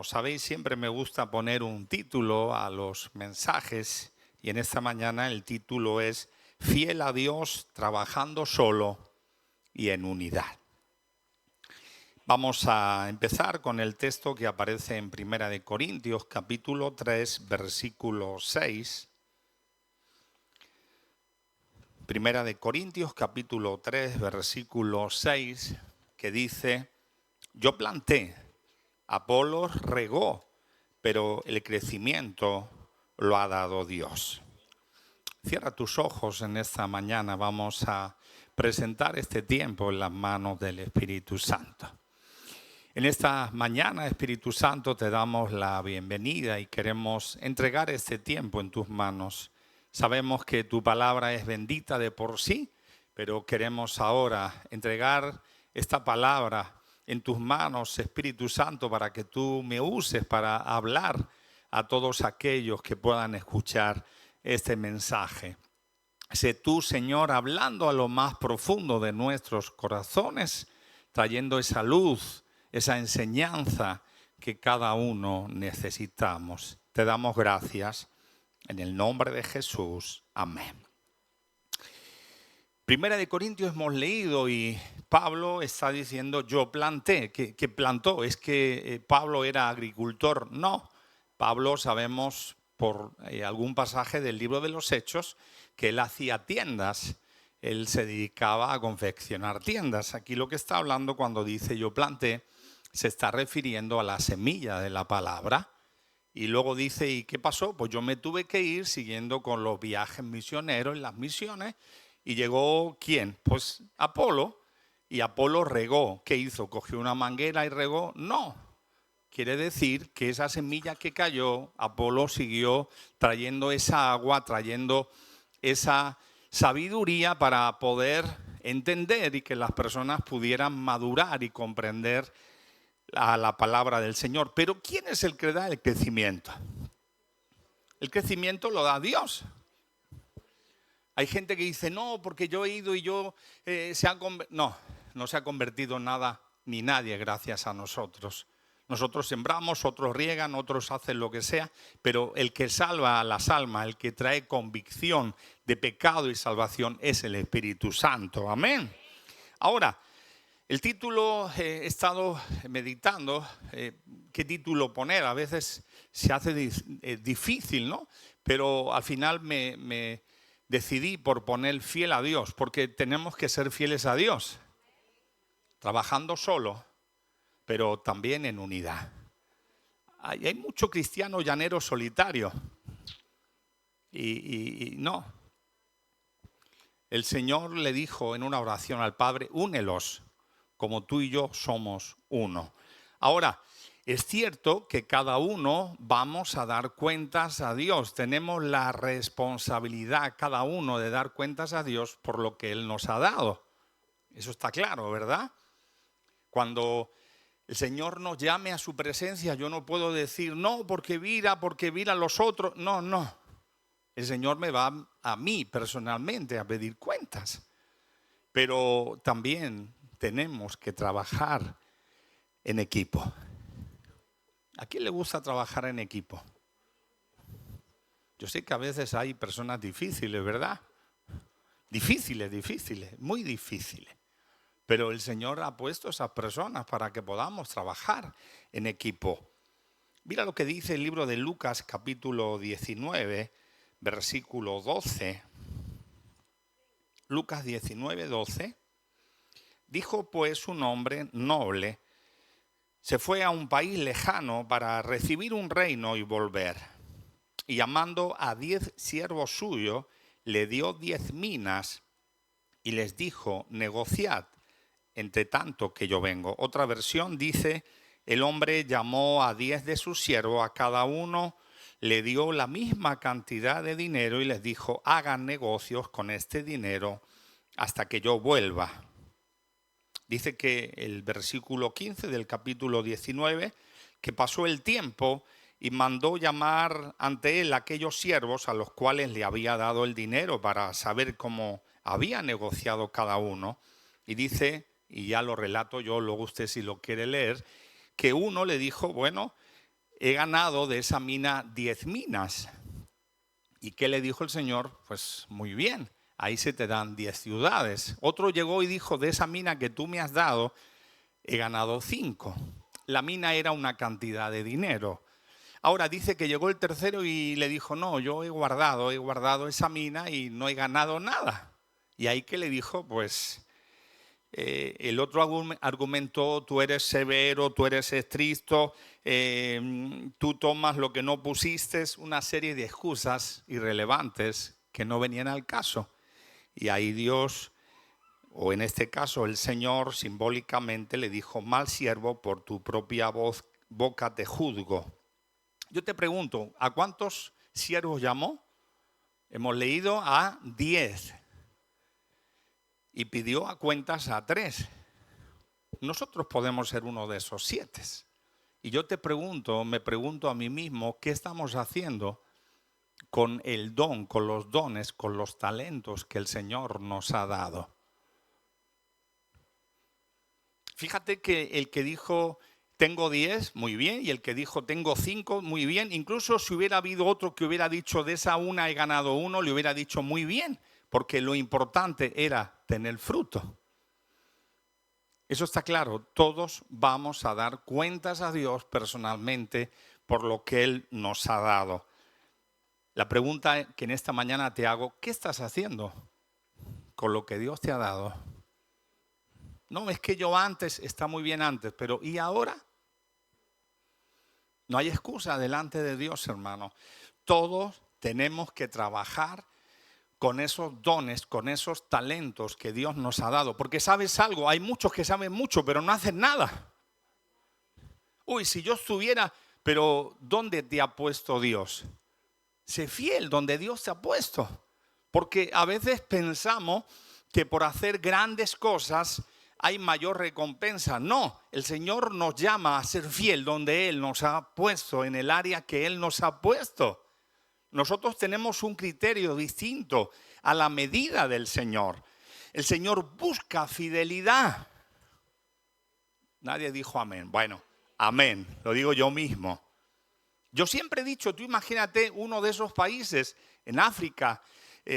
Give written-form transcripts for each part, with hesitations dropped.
Como sabéis, siempre me gusta poner un título a los mensajes y en esta mañana el título es Fiel a Dios trabajando solo y en unidad. Vamos a empezar con el texto que aparece en Primera de Corintios, capítulo 3, versículo 6. Primera de Corintios, capítulo 3, versículo 6, que dice: Yo planté, Apolos regó, pero el crecimiento lo ha dado Dios. Cierra tus ojos en esta mañana. Vamos a presentar este tiempo en las manos del Espíritu Santo. En esta mañana, Espíritu Santo, te damos la bienvenida y queremos entregar este tiempo en tus manos. Sabemos que tu palabra es bendita de por sí, pero queremos ahora entregar esta palabra en tus manos, Espíritu Santo, para que tú me uses para hablar a todos aquellos que puedan escuchar este mensaje. Sé tú, Señor, hablando a lo más profundo de nuestros corazones, trayendo esa luz, esa enseñanza que cada uno necesitamos. Te damos gracias en el nombre de Jesús. Amén. Primera de Corintios hemos leído y Pablo está diciendo yo planté. ¿Qué plantó? ¿Es que Pablo era agricultor? No. Pablo sabemos por algún pasaje del libro de los Hechos que él hacía tiendas. Él se dedicaba a confeccionar tiendas. Aquí lo que está hablando cuando dice yo planté se está refiriendo a la semilla de la palabra. Y luego dice, ¿y qué pasó? Pues yo me tuve que ir siguiendo con los viajes misioneros y las misiones. Y llegó, ¿quién? Pues Apolo. Y Apolo regó. ¿Qué hizo? ¿Cogió una manguera y regó? No. Quiere decir que esa semilla que cayó, Apolo siguió trayendo esa agua, trayendo esa sabiduría para poder entender y que las personas pudieran madurar y comprender a la palabra del Señor. Pero ¿quién es el que da el crecimiento? El crecimiento lo da Dios. Hay gente que dice, no, porque yo he ido y yo no se ha convertido nada ni nadie gracias a nosotros. Nosotros sembramos, otros riegan, otros hacen lo que sea, pero el que salva a las almas, el que trae convicción de pecado y salvación es el Espíritu Santo. Amén. Ahora, el título, he estado meditando, qué título poner. A veces se hace difícil, ¿no? Pero al final me decidí por poner fiel a Dios, porque tenemos que ser fieles a Dios, trabajando solo, pero también en unidad. Hay mucho cristiano llanero solitario y no. El Señor le dijo en una oración al Padre, únelos, como tú y yo somos uno. Ahora, es cierto que cada uno vamos a dar cuentas a Dios. Tenemos la responsabilidad cada uno de dar cuentas a Dios por lo que Él nos ha dado. Eso está claro, ¿verdad? Cuando el Señor nos llame a su presencia, yo no puedo decir, no, porque vira los otros. No. El Señor me va a mí personalmente a pedir cuentas. Pero también tenemos que trabajar en equipo. ¿A quién le gusta trabajar en equipo? Yo sé que a veces hay personas difíciles, ¿verdad? Difíciles, muy difíciles. Pero el Señor ha puesto esas personas para que podamos trabajar en equipo. Mira lo que dice el libro de Lucas, capítulo 19, versículo 12. Lucas 19, 12. Dijo pues un hombre noble, se fue a un país lejano para recibir un reino y volver. Y llamando a 10 siervos suyos, le dio 10 minas y les dijo, negociad entre tanto que yo vengo. Otra versión dice, el hombre llamó a 10 de sus siervos, a cada uno le dio la misma cantidad de dinero y les dijo, hagan negocios con este dinero hasta que yo vuelva. Dice que el versículo 15 del capítulo 19, que pasó el tiempo y mandó llamar ante él a aquellos siervos a los cuales le había dado el dinero para saber cómo había negociado cada uno. Y dice, y ya lo relato yo, luego usted si lo quiere leer, que uno le dijo, bueno, he ganado de esa mina 10 minas. ¿Y qué le dijo el Señor? Pues muy bien, ahí se te dan 10 ciudades. Otro llegó y dijo, de esa mina que tú me has dado, he ganado 5. La mina era una cantidad de dinero. Ahora dice que llegó el tercero y le dijo, no, yo he guardado esa mina y no he ganado nada. Y ahí que le dijo, pues el otro argumentó, tú eres severo, tú eres estricto, tú tomas lo que no pusiste, una serie de excusas irrelevantes que no venían al caso. Y ahí Dios, o en este caso el Señor, simbólicamente le dijo, mal siervo, por tu propia boca te juzgo. Yo te pregunto, ¿a cuántos siervos llamó? Hemos leído a 10 y pidió a cuentas a 3. Nosotros podemos ser uno de esos 7. Y yo me pregunto a mí mismo, ¿qué estamos haciendo con el don, con los dones, con los talentos que el Señor nos ha dado? Fíjate que el que dijo tengo 10, muy bien, y el que dijo tengo 5, muy bien. Incluso si hubiera habido otro que hubiera dicho de esa una he ganado 1, le hubiera dicho muy bien, porque lo importante era tener fruto. Eso está claro, todos vamos a dar cuentas a Dios personalmente por lo que Él nos ha dado. La pregunta que en esta mañana te hago, ¿qué estás haciendo con lo que Dios te ha dado? No, es que yo antes, está muy bien antes, pero ¿y ahora? No hay excusa delante de Dios, hermano. Todos tenemos que trabajar con esos dones, con esos talentos que Dios nos ha dado. Porque sabes algo, hay muchos que saben mucho, pero no hacen nada. Uy, si yo estuviera, pero ¿dónde te ha puesto Dios? Sé fiel donde Dios te ha puesto. Porque a veces pensamos que por hacer grandes cosas hay mayor recompensa. No, el Señor nos llama a ser fiel donde Él nos ha puesto, en el área que Él nos ha puesto. Nosotros tenemos un criterio distinto a la medida del Señor. El Señor busca fidelidad. Nadie dijo amén. Bueno, amén, lo digo yo mismo. Yo siempre he dicho, tú imagínate uno de esos países en África,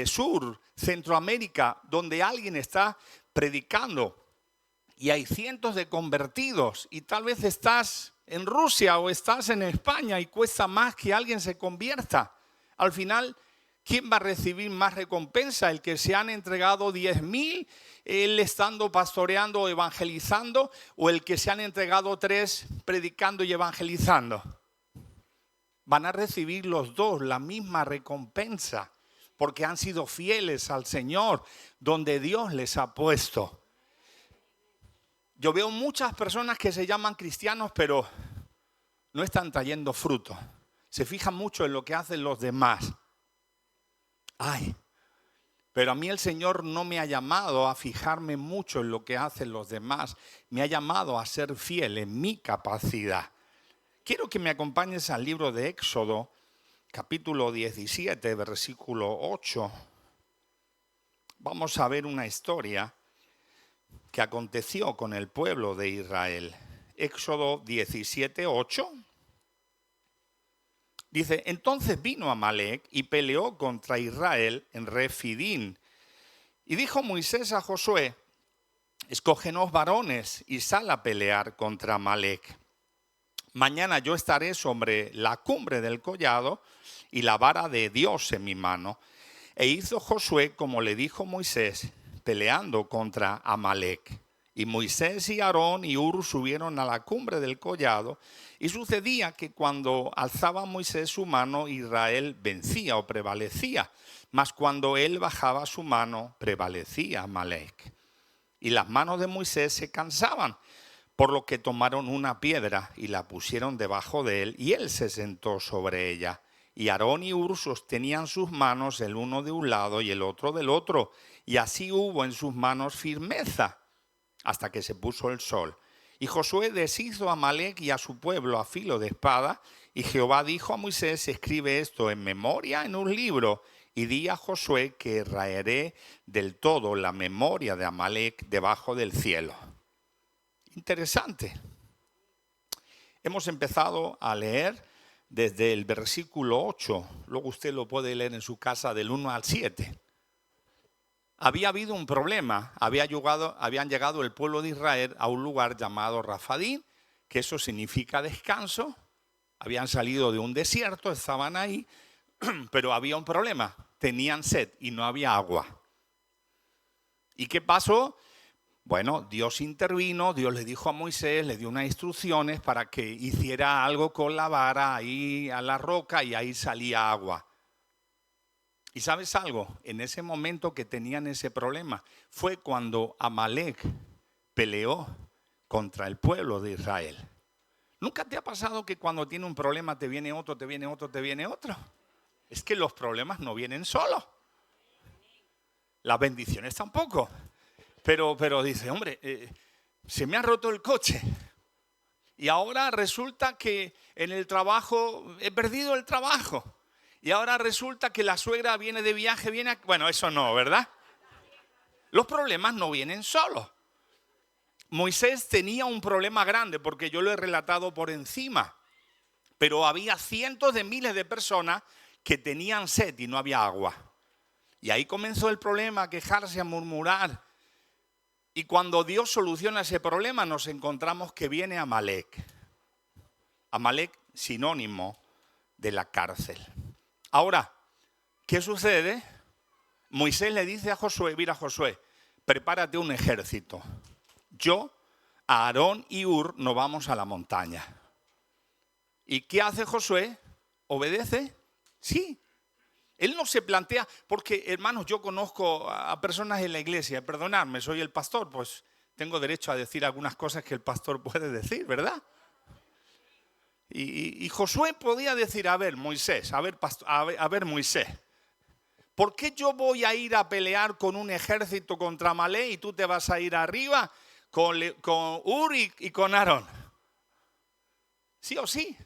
Sur, Centroamérica, donde alguien está predicando y hay cientos de convertidos y tal vez estás en Rusia o estás en España y cuesta más que alguien se convierta. Al final, ¿quién va a recibir más recompensa? ¿El que se han entregado 10,000, él estando pastoreando o evangelizando, o el que se han entregado 3 predicando y evangelizando? Van a recibir los dos la misma recompensa porque han sido fieles al Señor donde Dios les ha puesto. Yo veo muchas personas que se llaman cristianos pero no están trayendo fruto. Se fijan mucho en lo que hacen los demás. Ay, pero a mí el Señor no me ha llamado a fijarme mucho en lo que hacen los demás. Me ha llamado a ser fiel en mi capacidad. Quiero que me acompañes al libro de Éxodo, capítulo 17, versículo 8. Vamos a ver una historia que aconteció con el pueblo de Israel. Éxodo 17, 8. Dice, entonces vino Amalec y peleó contra Israel en Refidín. Y dijo Moisés a Josué, escógenos varones y sal a pelear contra Amalec. Mañana yo estaré sobre la cumbre del collado y la vara de Dios en mi mano. E hizo Josué como le dijo Moisés, peleando contra Amalec. Y Moisés y Aarón y Hur subieron a la cumbre del collado. Y sucedía que cuando alzaba Moisés su mano, Israel vencía o prevalecía. Mas cuando él bajaba su mano, prevalecía Amalec. Y las manos de Moisés se cansaban. Por lo que tomaron una piedra y la pusieron debajo de él, y él se sentó sobre ella. Y Aarón y Hur sostenían sus manos, el uno de un lado y el otro del otro, y así hubo en sus manos firmeza, hasta que se puso el sol. Y Josué deshizo a Amalec y a su pueblo a filo de espada, y Jehová dijo a Moisés, escribe esto en memoria en un libro, y di a Josué que raeré del todo la memoria de Amalec debajo del cielo. Interesante. Hemos empezado a leer desde el versículo 8, luego usted lo puede leer en su casa del 1 al 7. Había habido un problema, habían llegado el pueblo de Israel a un lugar llamado Rafadín, que eso significa descanso. Habían salido de un desierto, estaban ahí, pero había un problema, tenían sed y no había agua. ¿Y qué pasó? Bueno, Dios intervino, Dios le dijo a Moisés, le dio unas instrucciones para que hiciera algo con la vara ahí a la roca y ahí salía agua. ¿Y sabes algo? En ese momento que tenían ese problema fue cuando Amalek peleó contra el pueblo de Israel. ¿Nunca te ha pasado que cuando tiene un problema te viene otro, te viene otro, te viene otro? Es que los problemas no vienen solos. Las bendiciones tampoco. Pero dice, hombre, se me ha roto el coche. Y ahora resulta que en el trabajo he perdido el trabajo. Y ahora resulta que la suegra viene de viaje, bueno, eso no, ¿verdad? Los problemas no vienen solos. Moisés tenía un problema grande porque yo lo he relatado por encima. Pero había cientos de miles de personas que tenían sed y no había agua. Y ahí comenzó el problema, a quejarse, a murmurar. Y cuando Dios soluciona ese problema nos encontramos que viene Amalek. Amalek, sinónimo de la cárcel. Ahora, ¿qué sucede? Moisés le dice a Josué, mira Josué, prepárate un ejército. Yo, Aarón y Hur nos vamos a la montaña. ¿Y qué hace Josué? ¿Obedece? Sí. Él no se plantea, porque hermanos, yo conozco a personas en la iglesia, perdonadme, soy el pastor, pues tengo derecho a decir algunas cosas que el pastor puede decir, ¿verdad? Y Josué podía decir, a ver, Moisés, a ver, Moisés, ¿por qué yo voy a ir a pelear con un ejército contra Amalek y tú te vas a ir arriba con Hur y con Aarón? ¿Sí o sí?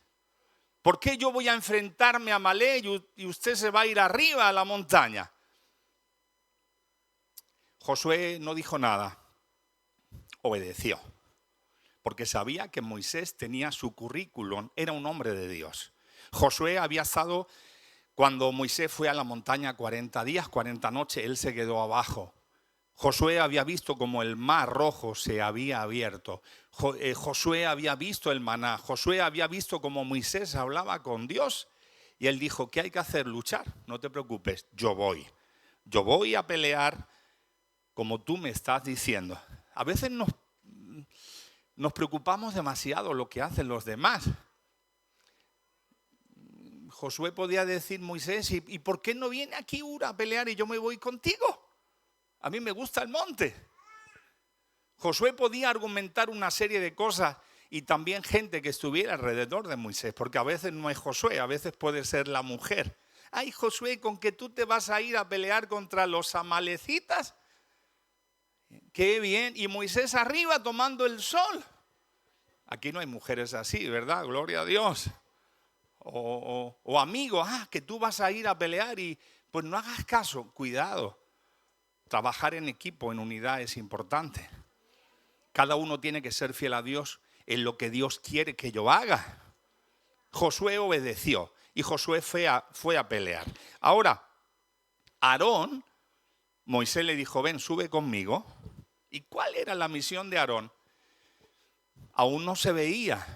¿Por qué yo voy a enfrentarme a Amalek y usted se va a ir arriba a la montaña? Josué no dijo nada, obedeció, porque sabía que Moisés tenía su currículum, era un hombre de Dios. Josué había estado, cuando Moisés fue a la montaña 40 días, 40 noches, él se quedó abajo. Josué había visto como el mar rojo se había abierto. Josué había visto el maná. Josué había visto como Moisés hablaba con Dios. Y él dijo, ¿qué hay que hacer? Luchar. No te preocupes, yo voy. Yo voy a pelear como tú me estás diciendo. A veces nos preocupamos demasiado lo que hacen los demás. Josué podía decir, Moisés, ¿y por qué no viene aquí Hur a pelear y yo me voy contigo? A mí me gusta el monte. Josué podía argumentar una serie de cosas y también gente que estuviera alrededor de Moisés, porque a veces no es Josué, a veces puede ser la mujer. Ay, Josué, ¿con que tú te vas a ir a pelear contra los amalecitas? Qué bien. Y Moisés arriba tomando el sol. Aquí no hay mujeres así, ¿verdad? Gloria a Dios. O amigos, que tú vas a ir a pelear y pues no hagas caso, cuidado. Trabajar en equipo, en unidad es importante. Cada uno tiene que ser fiel a Dios en lo que Dios quiere que yo haga. Josué obedeció y Josué fue a pelear. Ahora, Aarón, Moisés le dijo, ven, sube conmigo. ¿Y cuál era la misión de Aarón? Aún no se veía,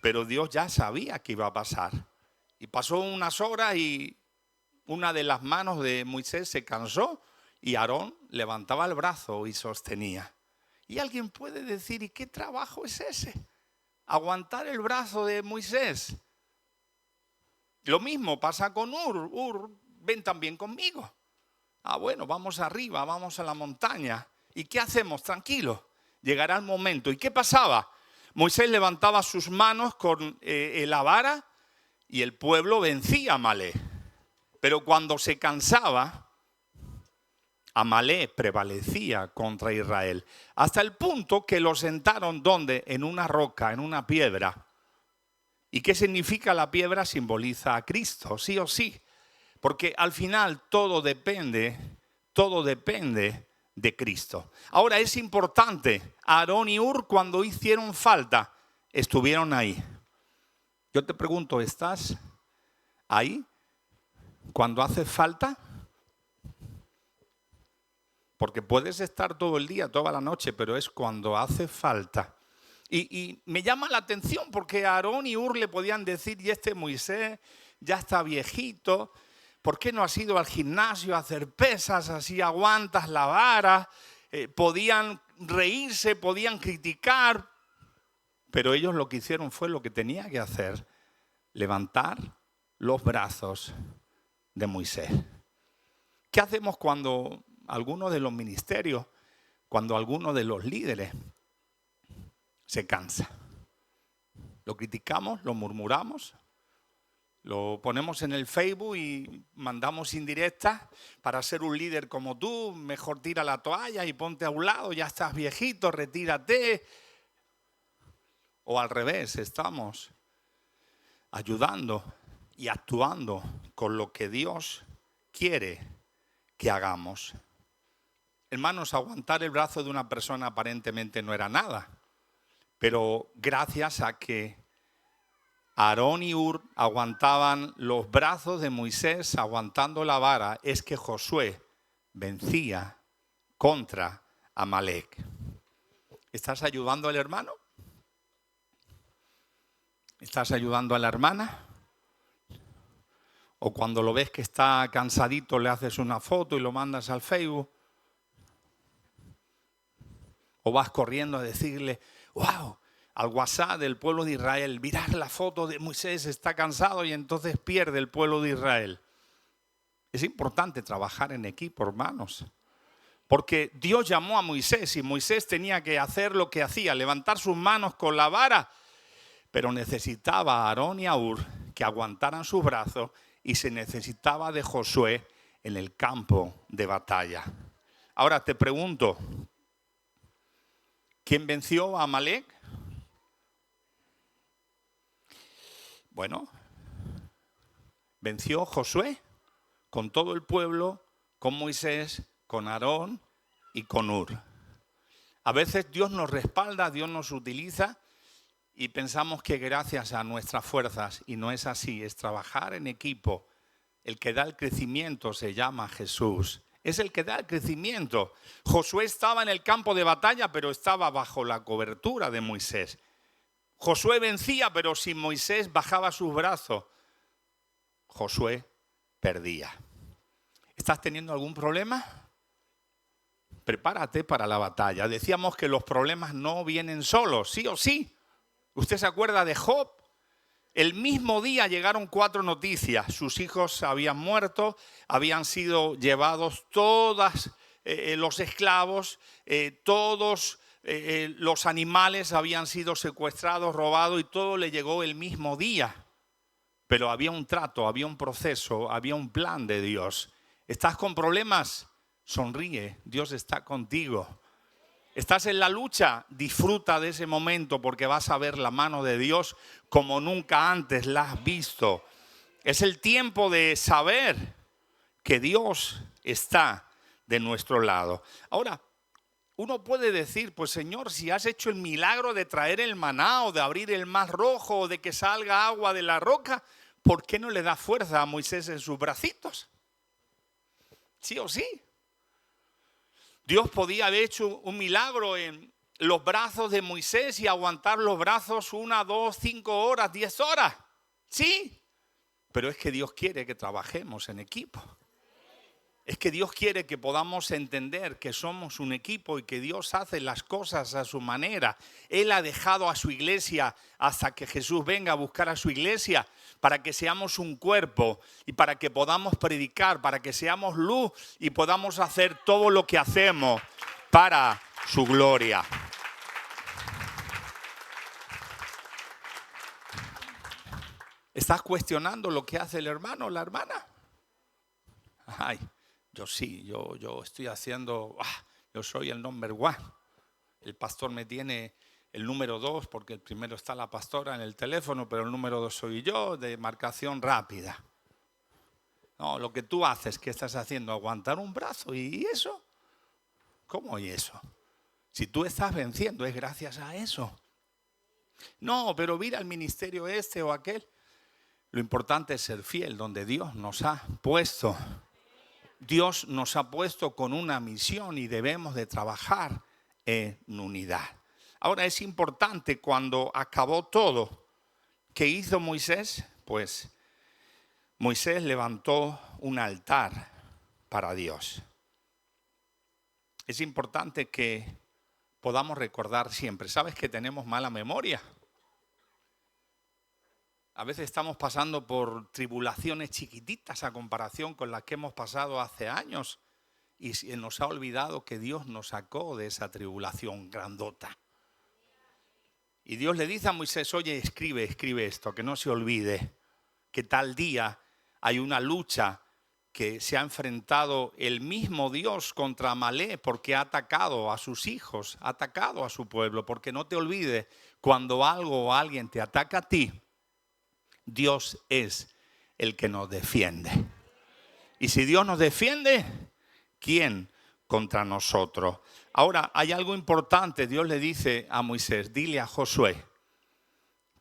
pero Dios ya sabía que iba a pasar. Y pasó unas horas y una de las manos de Moisés se cansó y Aarón levantaba el brazo y sostenía. Y alguien puede decir, ¿y qué trabajo es ese? Aguantar el brazo de Moisés. Lo mismo pasa con Hur. Hur, ven también conmigo. Bueno, vamos arriba, vamos a la montaña. ¿Y qué hacemos? Tranquilo, llegará el momento. ¿Y qué pasaba? Moisés levantaba sus manos con la vara y el pueblo vencía a Amalek. Pero cuando se cansaba, Amalek prevalecía contra Israel, hasta el punto que lo sentaron ¿dónde? En una roca, en una piedra. ¿Y qué significa la piedra? Simboliza a Cristo, sí o sí. Porque al final todo depende de Cristo. Ahora es importante, Aarón y Hur cuando hicieron falta, estuvieron ahí. Yo te pregunto, ¿estás ahí cuando hace falta? Porque puedes estar todo el día, toda la noche, pero es cuando hace falta. Y me llama la atención porque Aarón y Hur le podían decir, y este Moisés ya está viejito, ¿por qué no has ido al gimnasio a hacer pesas, así aguantas la vara? Podían reírse, podían criticar, pero ellos lo que hicieron fue lo que tenía que hacer, levantar los brazos de Moisés. ¿Qué hacemos cuando alguno de los ministerios, cuando alguno de los líderes se cansa? Lo criticamos, lo murmuramos, lo ponemos en el Facebook y mandamos indirectas para ser un líder como tú. Mejor tira la toalla y ponte a un lado, ya estás viejito, retírate. O al revés, estamos ayudando y actuando con lo que Dios quiere que hagamos. Hermanos, aguantar el brazo de una persona aparentemente no era nada, pero gracias a que Aarón y Hur aguantaban los brazos de Moisés, aguantando la vara, es que Josué vencía contra Amalek. ¿Estás ayudando al hermano? ¿Estás ayudando a la hermana? O cuando lo ves que está cansadito le haces una foto y lo mandas al Facebook. O vas corriendo a decirle, wow, al WhatsApp del pueblo de Israel, mirar la foto de Moisés, está cansado y entonces pierde el pueblo de Israel. Es importante trabajar en equipo, hermanos. Porque Dios llamó a Moisés y Moisés tenía que hacer lo que hacía, levantar sus manos con la vara. Pero necesitaba a Aarón y a Hur que aguantaran sus brazos y se necesitaba de Josué en el campo de batalla. Ahora te pregunto, ¿quién venció a Amalek? Bueno, venció Josué con todo el pueblo, con Moisés, con Aarón y con Hur. A veces Dios nos respalda, Dios nos utiliza y pensamos que gracias a nuestras fuerzas, y no es así, es trabajar en equipo. El que da el crecimiento se llama Jesús. Es el que da el crecimiento. Josué estaba en el campo de batalla, pero estaba bajo la cobertura de Moisés. Josué vencía, pero si Moisés bajaba sus brazos, Josué perdía. ¿Estás teniendo algún problema? Prepárate para la batalla. Decíamos que los problemas no vienen solos, sí o sí. ¿Usted se acuerda de Job? El mismo día llegaron 4 noticias. Sus hijos habían muerto, habían sido llevados todos los esclavos, todos los animales habían sido secuestrados, robados y todo le llegó el mismo día. Pero había un trato, había un proceso, había un plan de Dios. ¿Estás con problemas? Sonríe, Dios está contigo. ¿Estás en la lucha? Disfruta de ese momento porque vas a ver la mano de Dios como nunca antes la has visto. Es el tiempo de saber que Dios está de nuestro lado. Ahora, uno puede decir, pues Señor, si has hecho el milagro de traer el maná o de abrir el mar rojo o de que salga agua de la roca, ¿por qué no le da fuerza a Moisés en sus bracitos? ¿Sí o sí? Dios podía haber hecho un milagro en los brazos de Moisés y aguantar los brazos 1, 2, 5 horas, 10 horas. Sí, pero es que Dios quiere que trabajemos en equipo. Es que Dios quiere que podamos entender que somos un equipo y que Dios hace las cosas a su manera. Él ha dejado a su iglesia hasta que Jesús venga a buscar a su iglesia para que seamos un cuerpo y para que podamos predicar, para que seamos luz y podamos hacer todo lo que hacemos para su gloria. ¿Estás cuestionando lo que hace el hermano o la hermana? Ay, yo sí, yo estoy haciendo, yo soy el number 1. El pastor me tiene el número 2 porque el primero está la pastora en el teléfono, pero el número 2 soy yo, de marcación rápida. No, lo que tú haces, ¿qué estás haciendo? Aguantar un brazo y eso. ¿Cómo y eso? Si tú estás venciendo es gracias a eso. No, pero mira el ministerio este o aquel. Lo importante es ser fiel donde Dios nos ha puesto. Dios nos ha puesto con una misión y debemos de trabajar en unidad. Ahora es importante, cuando acabó todo, ¿qué hizo Moisés? Pues Moisés levantó un altar para Dios. Es importante que podamos recordar siempre. ¿Sabes que tenemos mala memoria? A veces estamos pasando por tribulaciones chiquititas a comparación con las que hemos pasado hace años y se nos ha olvidado que Dios nos sacó de esa tribulación grandota. Y Dios le dice a Moisés: oye, escribe esto, que no se olvide que tal día hay una lucha que se ha enfrentado el mismo Dios contra Amalek, porque ha atacado a sus hijos, ha atacado a su pueblo. Porque no te olvides, cuando algo o alguien te ataca a ti, Dios es el que nos defiende. Y si Dios nos defiende, ¿quién contra nosotros? Ahora, hay algo importante. Dios le dice a Moisés: dile a Josué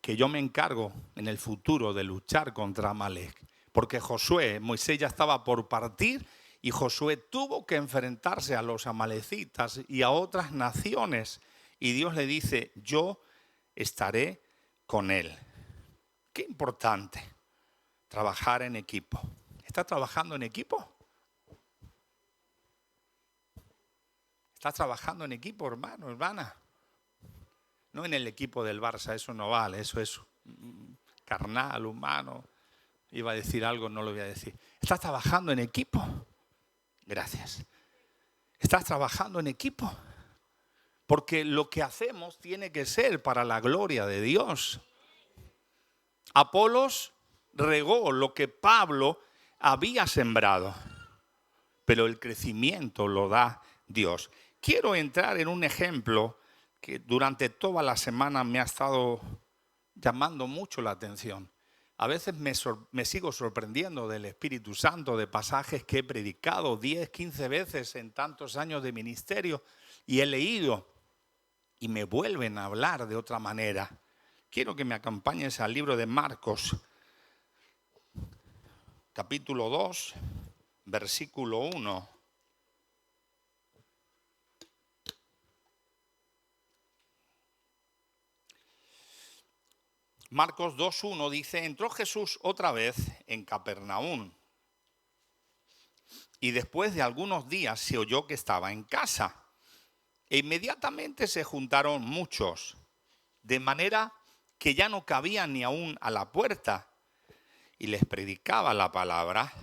que yo me encargo en el futuro de luchar contra Amalek. Porque Moisés ya estaba por partir y Josué tuvo que enfrentarse a los amalecitas y a otras naciones. Y Dios le dice: yo estaré con él. Qué importante trabajar en equipo. ¿Estás trabajando en equipo? ¿Estás trabajando en equipo, hermano, hermana? No en el equipo del Barça, eso no vale, eso es carnal, humano. Iba a decir algo, no lo voy a decir. ¿Estás trabajando en equipo? Gracias. ¿Estás trabajando en equipo? Porque lo que hacemos tiene que ser para la gloria de Dios. Apolos regó lo que Pablo había sembrado, pero el crecimiento lo da Dios. Quiero entrar en un ejemplo que durante toda la semana me ha estado llamando mucho la atención. A veces me sigo sorprendiendo del Espíritu Santo, de pasajes que he predicado 10, 15 veces en tantos años de ministerio y he leído y me vuelven a hablar de otra manera. Quiero que me acompañes al libro de Marcos, capítulo 2, versículo 1. Marcos 2:1 dice: entró Jesús otra vez en Capernaum y después de algunos días se oyó que estaba en casa. E inmediatamente se juntaron muchos, de manera que ya no cabían ni aún a la puerta, y les predicaba la palabra.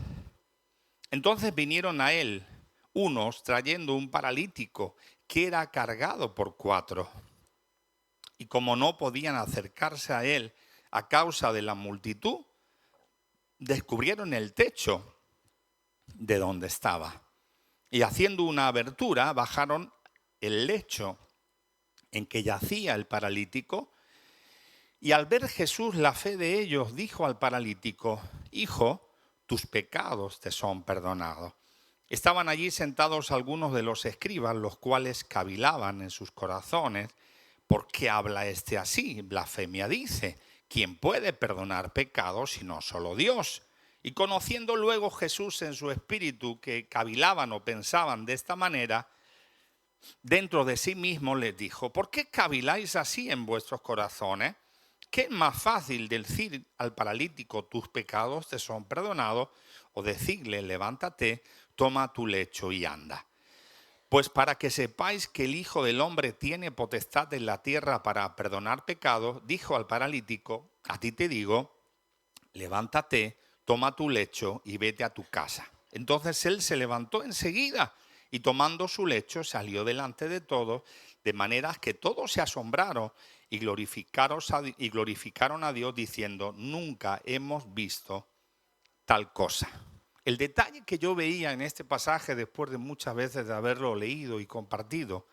Entonces vinieron a él unos trayendo un paralítico que era cargado por 4. Y como no podían acercarse a él a causa de la multitud, descubrieron el techo de donde estaba. Y haciendo una abertura, bajaron el lecho en que yacía el paralítico. Y al ver Jesús la fe de ellos, dijo al paralítico: hijo, tus pecados te son perdonados. Estaban allí sentados algunos de los escribas, los cuales cavilaban en sus corazones: ¿por qué habla este así? Blasfemia dice. ¿Quién puede perdonar pecados sino solo Dios? Y conociendo luego Jesús en su espíritu que cavilaban o pensaban de esta manera, dentro de sí mismo les dijo: ¿por qué caviláis así en vuestros corazones? ¿Qué es más fácil, decir al paralítico: tus pecados te son perdonados, o decirle: levántate, toma tu lecho y anda? Pues para que sepáis que el Hijo del Hombre tiene potestad en la tierra para perdonar pecados, dijo al paralítico: a ti te digo, levántate, toma tu lecho y vete a tu casa. Entonces él se levantó enseguida y tomando su lecho salió delante de todos, de manera que todos se asombraron y glorificaron a Dios diciendo: nunca hemos visto tal cosa. El detalle que yo veía en este pasaje, después de muchas veces de haberlo leído y compartido,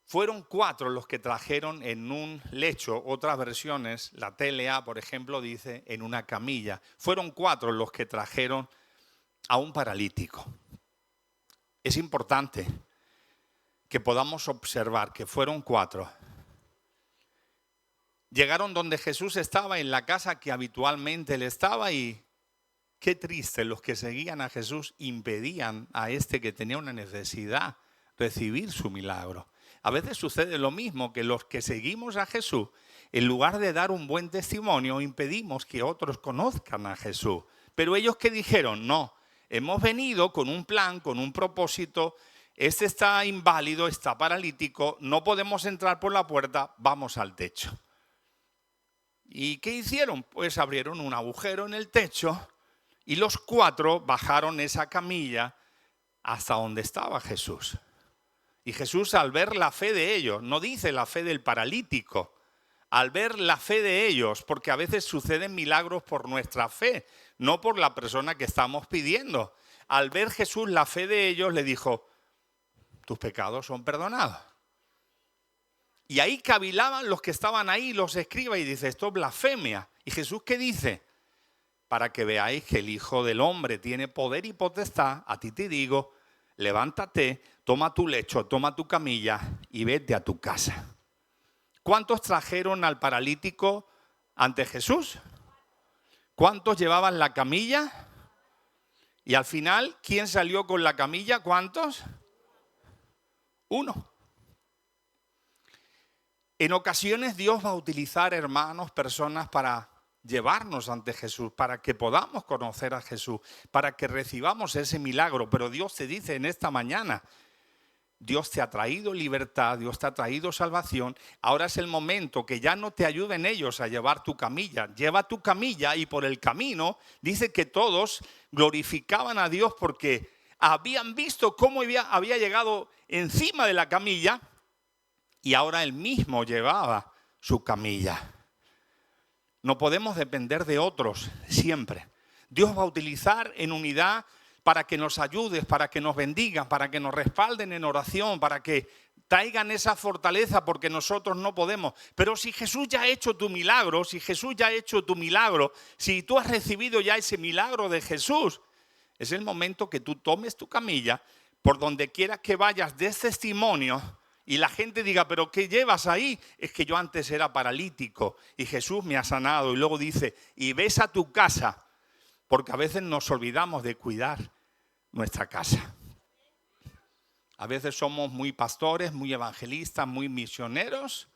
fueron 4 los que trajeron en un lecho. Otras versiones, la TLA por ejemplo, dice en una camilla. Fueron 4 los que trajeron a un paralítico. Es importante que podamos observar que fueron 4, Llegaron donde Jesús estaba, en la casa que habitualmente él estaba, y qué triste, los que seguían a Jesús impedían a este que tenía una necesidad recibir su milagro. A veces sucede lo mismo, que los que seguimos a Jesús, en lugar de dar un buen testimonio, impedimos que otros conozcan a Jesús. Pero ellos, ¿qué dijeron? No, hemos venido con un plan, con un propósito. Este está inválido, está paralítico, no podemos entrar por la puerta, vamos al techo. ¿Y qué hicieron? Pues abrieron un agujero en el techo y los 4 bajaron esa camilla hasta donde estaba Jesús. Y Jesús, al ver la fe de ellos, no dice la fe del paralítico, al ver la fe de ellos, porque a veces suceden milagros por nuestra fe, no por la persona que estamos pidiendo. Al ver Jesús la fe de ellos, le dijo: tus pecados son perdonados. Y ahí cavilaban los que estaban ahí, los escribas, y dice: esto es blasfemia. ¿Y Jesús qué dice? Para que veáis que el Hijo del Hombre tiene poder y potestad, a ti te digo, levántate, toma tu lecho, toma tu camilla y vete a tu casa. ¿Cuántos trajeron al paralítico ante Jesús? ¿Cuántos llevaban la camilla? Y al final, ¿quién salió con la camilla? ¿Cuántos? 1. En ocasiones Dios va a utilizar, hermanos, personas para llevarnos ante Jesús, para que podamos conocer a Jesús, para que recibamos ese milagro. Pero Dios te dice en esta mañana: Dios te ha traído libertad, Dios te ha traído salvación. Ahora es el momento que ya no te ayuden ellos a llevar tu camilla. Lleva tu camilla, y por el camino dice que todos glorificaban a Dios porque habían visto cómo había llegado encima de la camilla. Y ahora él mismo llevaba su camilla. No podemos depender de otros siempre. Dios va a utilizar en unidad para que nos ayudes, para que nos bendigan, para que nos respalden en oración, para que traigan esa fortaleza, porque nosotros no podemos. Pero si Jesús ya ha hecho tu milagro, si tú has recibido ya ese milagro de Jesús, es el momento que tú tomes tu camilla, por donde quieras que vayas, des testimonio. Y la gente diga: ¿pero qué llevas ahí? Es que yo antes era paralítico y Jesús me ha sanado. Y luego dice: y ves a tu casa, porque a veces nos olvidamos de cuidar nuestra casa. A veces somos muy pastores, muy evangelistas, muy misioneros,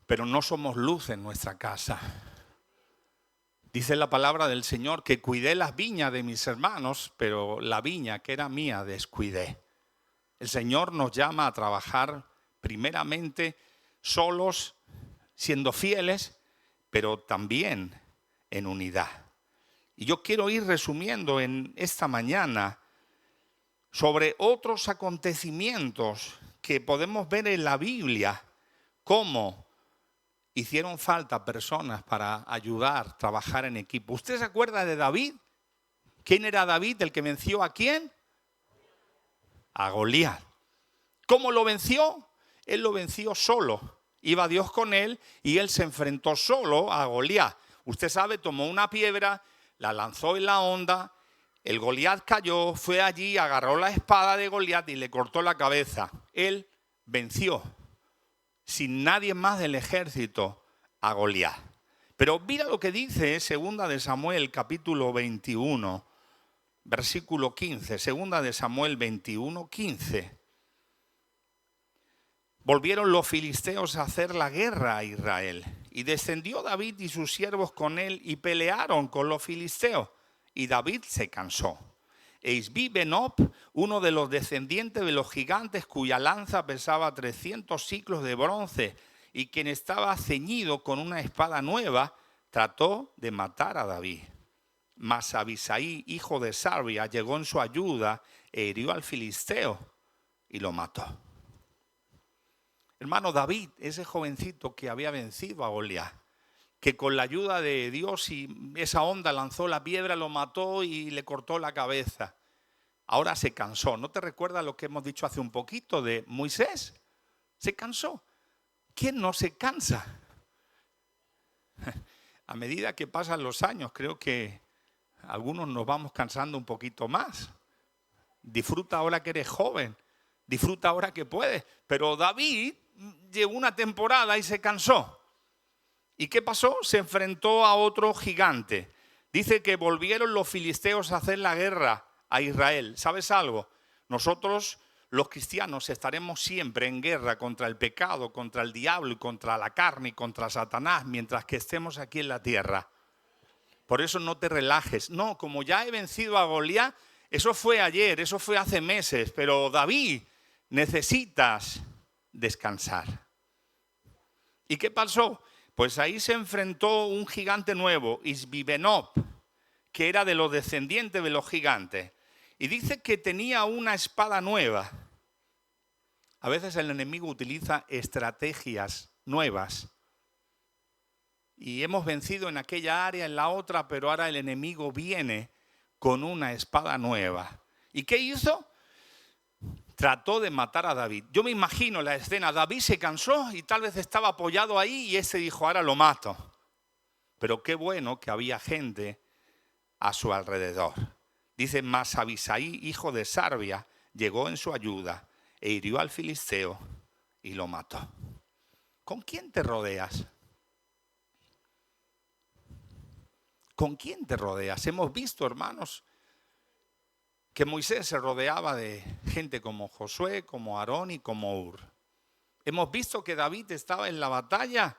pero no somos luz en nuestra casa. Dice la palabra del Señor que cuidé las viñas de mis hermanos, pero la viña que era mía descuidé. El Señor nos llama a trabajar primeramente solos, siendo fieles, pero también en unidad. Y yo quiero ir resumiendo en esta mañana sobre otros acontecimientos que podemos ver en la Biblia, cómo hicieron falta personas para ayudar, trabajar en equipo. ¿Usted se acuerda de David? ¿Quién era David? ¿El que venció a quién? A Goliat. ¿Cómo lo venció? Él lo venció solo. Iba Dios con él y él se enfrentó solo a Goliat. Usted sabe, tomó una piedra, la lanzó en la onda, el Goliat cayó, fue allí, agarró la espada de Goliat y le cortó la cabeza. Él venció, sin nadie más del ejército, a Goliat. Pero mira lo que dice 2 de Samuel, capítulo 21. Versículo 15, 2 de Samuel 21, 15. Volvieron los filisteos a hacer la guerra a Israel. Y descendió David y sus siervos con él y pelearon con los filisteos. Y David se cansó. E Isbi-Benob, uno de los descendientes de los gigantes, cuya lanza pesaba 300 siclos de bronce y quien estaba ceñido con una espada nueva, trató de matar a David. Mas Abisai, hijo de Sarbia, llegó en su ayuda e hirió al filisteo y lo mató. Hermano, David, ese jovencito que había vencido a Goliat, que con la ayuda de Dios y esa onda lanzó la piedra, lo mató y le cortó la cabeza. Ahora se cansó. ¿No te recuerdas lo que hemos dicho hace un poquito de Moisés? Se cansó. ¿Quién no se cansa? A medida que pasan los años, creo que algunos nos vamos cansando un poquito más. Disfruta ahora que eres joven, disfruta ahora que puedes. Pero David llegó una temporada y se cansó. ¿Y qué pasó? Se enfrentó a otro gigante. Dice que volvieron los filisteos a hacer la guerra a Israel. ¿Sabes algo? Nosotros, los cristianos, estaremos siempre en guerra contra el pecado, contra el diablo y contra la carne y contra Satanás mientras que estemos aquí en la tierra. Por eso no te relajes. No, como ya he vencido a Goliat, eso fue ayer, eso fue hace meses, pero David, necesitas descansar. ¿Y qué pasó? Pues ahí se enfrentó un gigante nuevo, Isbi-Benob, que era de los descendientes de los gigantes. Y dice que tenía una espada nueva. A veces el enemigo utiliza estrategias nuevas. Y hemos vencido en aquella área, en la otra, pero ahora el enemigo viene con una espada nueva. ¿Y qué hizo? Trató de matar a David. Yo me imagino la escena. David se cansó y tal vez estaba apoyado ahí y ese dijo, ahora lo mato. Pero qué bueno que había gente a su alrededor. Dice, mas Abisai, hijo de Sarbia, llegó en su ayuda e hirió al filisteo y lo mató. ¿Con quién te rodeas? ¿Con quién te rodeas? Hemos visto, hermanos, que Moisés se rodeaba de gente como Josué, como Aarón y como Ur. Hemos visto que David estaba en la batalla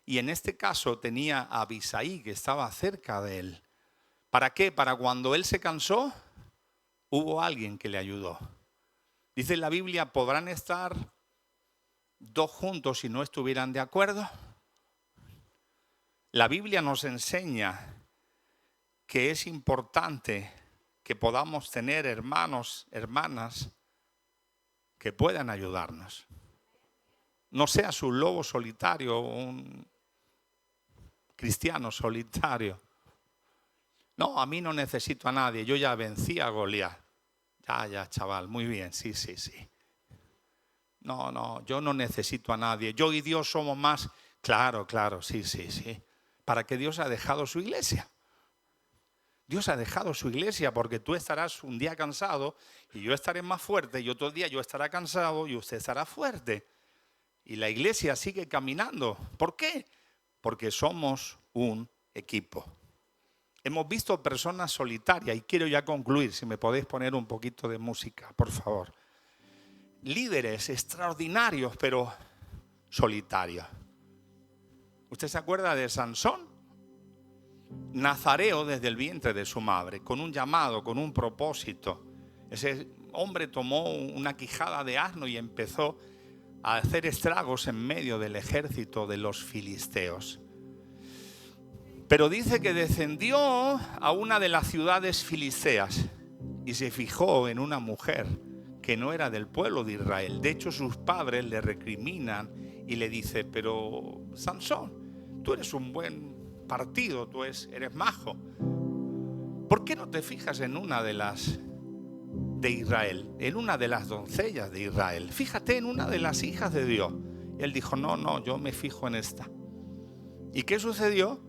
y en este caso tenía a Abisai que estaba cerca de él. ¿Para qué? Para cuando él se cansó, hubo alguien que le ayudó. Dice en la Biblia, ¿podrán estar dos juntos si no estuvieran de acuerdo? La Biblia nos enseña que es importante que podamos tener hermanos, hermanas que puedan ayudarnos. No seas un lobo solitario, un cristiano solitario. No, a mí no necesito a nadie, yo ya vencí a Goliat. Ya, chaval, muy bien, sí. No, yo no necesito a nadie. Yo y Dios somos más. Claro, sí. ¿Para qué Dios ha dejado su iglesia? Dios ha dejado su iglesia porque tú estarás un día cansado y yo estaré más fuerte y otro día yo estaré cansado y usted estará fuerte. Y la iglesia sigue caminando. ¿Por qué? Porque somos un equipo. Hemos visto personas solitarias y quiero ya concluir, si me podéis poner un poquito de música, por favor. Líderes extraordinarios, pero solitarios. ¿Usted se acuerda de Sansón? Nazareo desde el vientre de su madre, con un llamado, con un propósito. Ese hombre tomó una quijada de asno y empezó a hacer estragos en medio del ejército de los filisteos. Pero dice que descendió a una de las ciudades filisteas y se fijó en una mujer que no era del pueblo de Israel. De hecho, sus padres le recriminan y le dicen, pero Sansón, tú eres un buen partido, tú eres majo. ¿Por qué no te fijas en una de las de Israel, en una de las doncellas de Israel? Fíjate en una de las hijas de Dios. Y él dijo, no, yo me fijo en esta. ¿Y qué sucedió?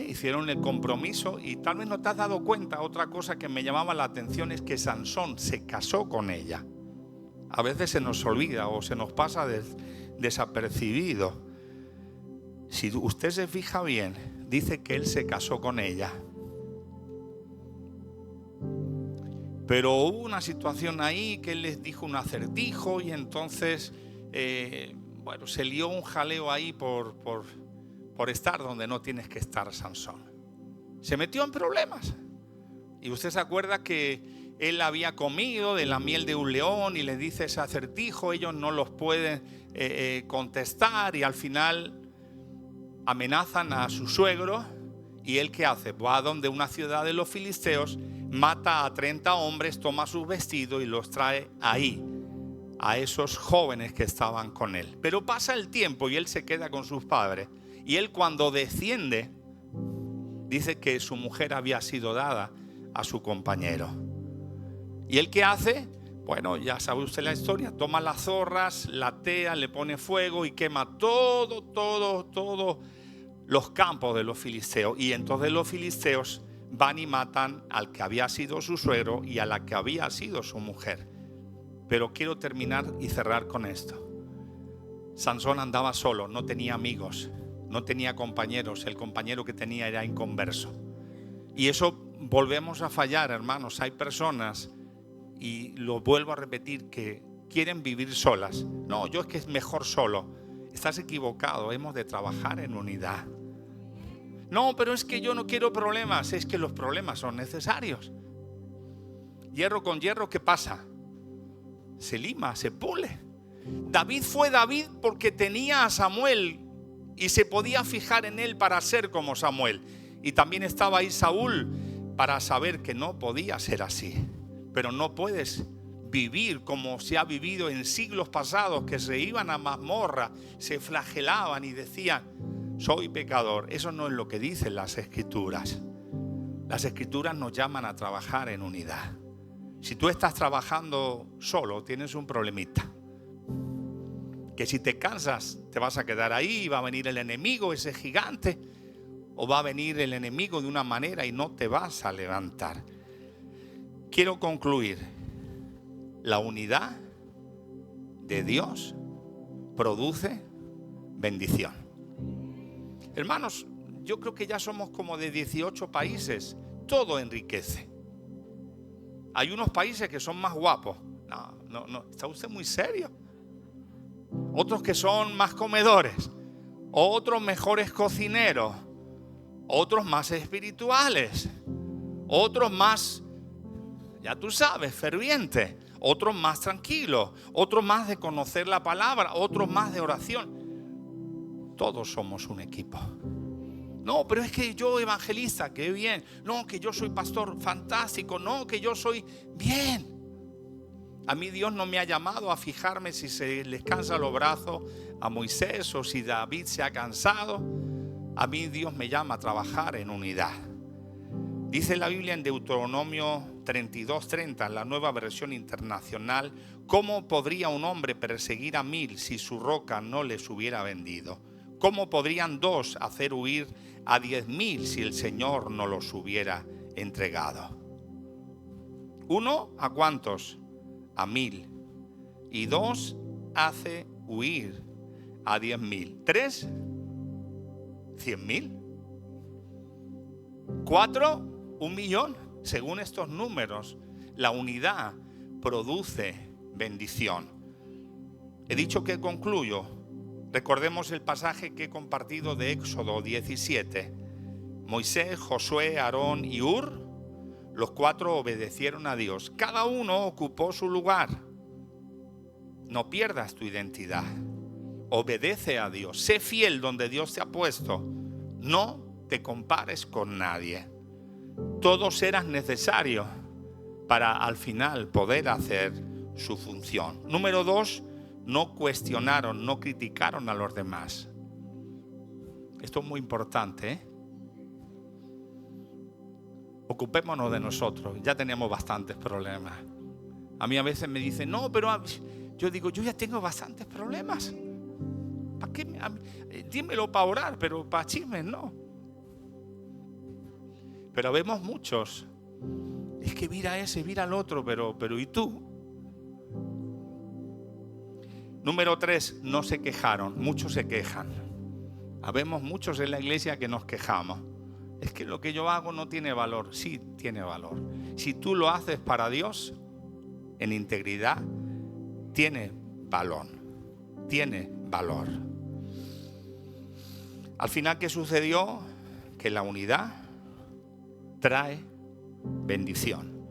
Hicieron el compromiso y tal vez no te has dado cuenta, otra cosa que me llamaba la atención es que Sansón se casó con ella. A veces se nos olvida o se nos pasa desapercibido. Si usted se fija bien, dice que él se casó con ella. Pero hubo una situación ahí que él les dijo un acertijo y entonces, se lió un jaleo ahí por estar donde no tienes que estar, Sansón. Se metió en problemas. Y usted se acuerda que él había comido de la miel de un león y les dice ese acertijo, ellos no los pueden contestar y al final amenazan a su suegro y él ¿qué hace? Va a donde una ciudad de los filisteos, mata a 30 hombres, toma sus vestidos y los trae ahí, a esos jóvenes que estaban con él. Pero pasa el tiempo y él se queda con sus padres y él cuando desciende dice que su mujer había sido dada a su compañero. ¿Y él qué hace? Bueno, ya sabe usted la historia, toma las zorras, latea, le pone fuego y quema todos los campos de los filisteos. Y entonces los filisteos van y matan al que había sido su suegro y a la que había sido su mujer. Pero quiero terminar y cerrar con esto. Sansón andaba solo, no tenía amigos. no tenía compañeros, el compañero que tenía era inconverso. Y eso volvemos a fallar, hermanos. Hay personas, y lo vuelvo a repetir, que quieren vivir solas. No, yo es que es mejor solo. Estás equivocado, hemos de trabajar en unidad. No, pero es que yo no quiero problemas, es que los problemas son necesarios. Hierro con hierro, ¿qué pasa? Se lima, se pule. David fue David porque tenía a Samuel y se podía fijar en él para ser como Samuel. Y también estaba ahí Saúl para saber que no podía ser así. Pero no puedes vivir como se ha vivido en siglos pasados, que se iban a mazmorra, se flagelaban y decían: soy pecador. Eso no es lo que dicen las Escrituras. Las Escrituras nos llaman a trabajar en unidad. Si tú estás trabajando solo, tienes un problemita. Que si te cansas, te vas a quedar ahí, va a venir el enemigo, ese gigante, o va a venir el enemigo de una manera y no te vas a levantar. Quiero concluir. La unidad de Dios produce bendición. Hermanos, yo creo que ya somos como de 18 países. Todo enriquece. Hay unos países que son más guapos. No, está usted muy serio. Otros que son más comedores. Otros mejores cocineros. Otros más espirituales. Otros más, ya tú sabes, fervientes. Otros más tranquilos. Otros más de conocer la palabra. Otros más de oración. Todos somos un equipo. No, pero es que yo evangelista, qué bien. No, que yo soy pastor, fantástico. No, que yo soy bien. A mí Dios no me ha llamado a fijarme si se les cansa los brazos a Moisés o si David se ha cansado. A mí Dios me llama a trabajar en unidad. Dice la Biblia en Deuteronomio 32:30, en la Nueva Versión Internacional: ¿cómo podría un hombre perseguir a 1000 si su roca no les hubiera vendido? ¿Cómo podrían 2 hacer huir a 10,000 si el Señor no los hubiera entregado? 1, ¿a cuántos? A 1000. Y 2 hace huir a 10,000. 3, 100,000. 4, 1,000,000. Según estos números, la unidad produce bendición. He dicho que concluyo. Recordemos el pasaje que he compartido de Éxodo 17. Moisés, Josué, Aarón y Hur, los 4 obedecieron a Dios. Cada uno ocupó su lugar. No pierdas tu identidad. Obedece a Dios. Sé fiel donde Dios te ha puesto. No te compares con nadie. Todos eran necesarios para al final poder hacer su función. Número 2, no cuestionaron, no criticaron a los demás. Esto es muy importante, ¿eh? Ocupémonos de nosotros. Ya tenemos bastantes problemas. A mí a veces me dicen: no, pero yo digo, yo ya tengo bastantes problemas. ¿Para qué? Dímelo para orar, pero para chismes no. Pero vemos muchos. Es que mira ese, mira al otro, pero ¿y tú? Número 3, no se quejaron. Muchos se quejan. Habemos muchos en la iglesia que nos quejamos. Es que lo que yo hago no tiene valor. Sí, tiene valor. Si tú lo haces para Dios, en integridad, tiene valor. Tiene valor. Al final, ¿qué sucedió? Que la unidad trae bendición.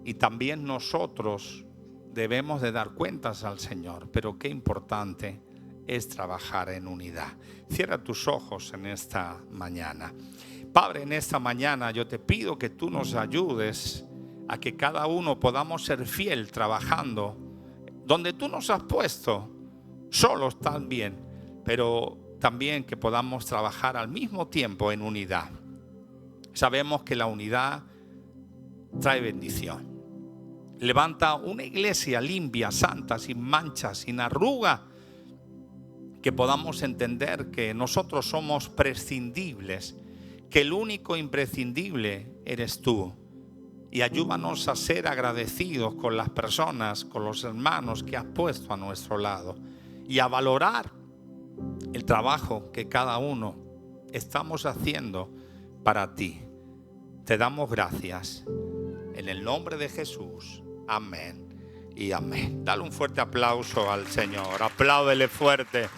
Y también nosotros debemos de dar cuentas al Señor. Pero qué importante es trabajar en unidad. Cierra tus ojos en esta mañana. Padre, en esta mañana yo te pido que tú nos ayudes a que cada uno podamos ser fiel trabajando donde tú nos has puesto, solos también, pero también que podamos trabajar al mismo tiempo en unidad. Sabemos que la unidad trae bendición. Levanta una iglesia limpia, santa, sin manchas, sin arruga, que podamos entender que nosotros somos prescindibles, que el único imprescindible eres tú. Y ayúdanos a ser agradecidos con las personas, con los hermanos que has puesto a nuestro lado, y a valorar el trabajo que cada uno estamos haciendo para ti. Te damos gracias. En el nombre de Jesús. Amén y amén. Dale un fuerte aplauso al Señor. Apláudele fuerte.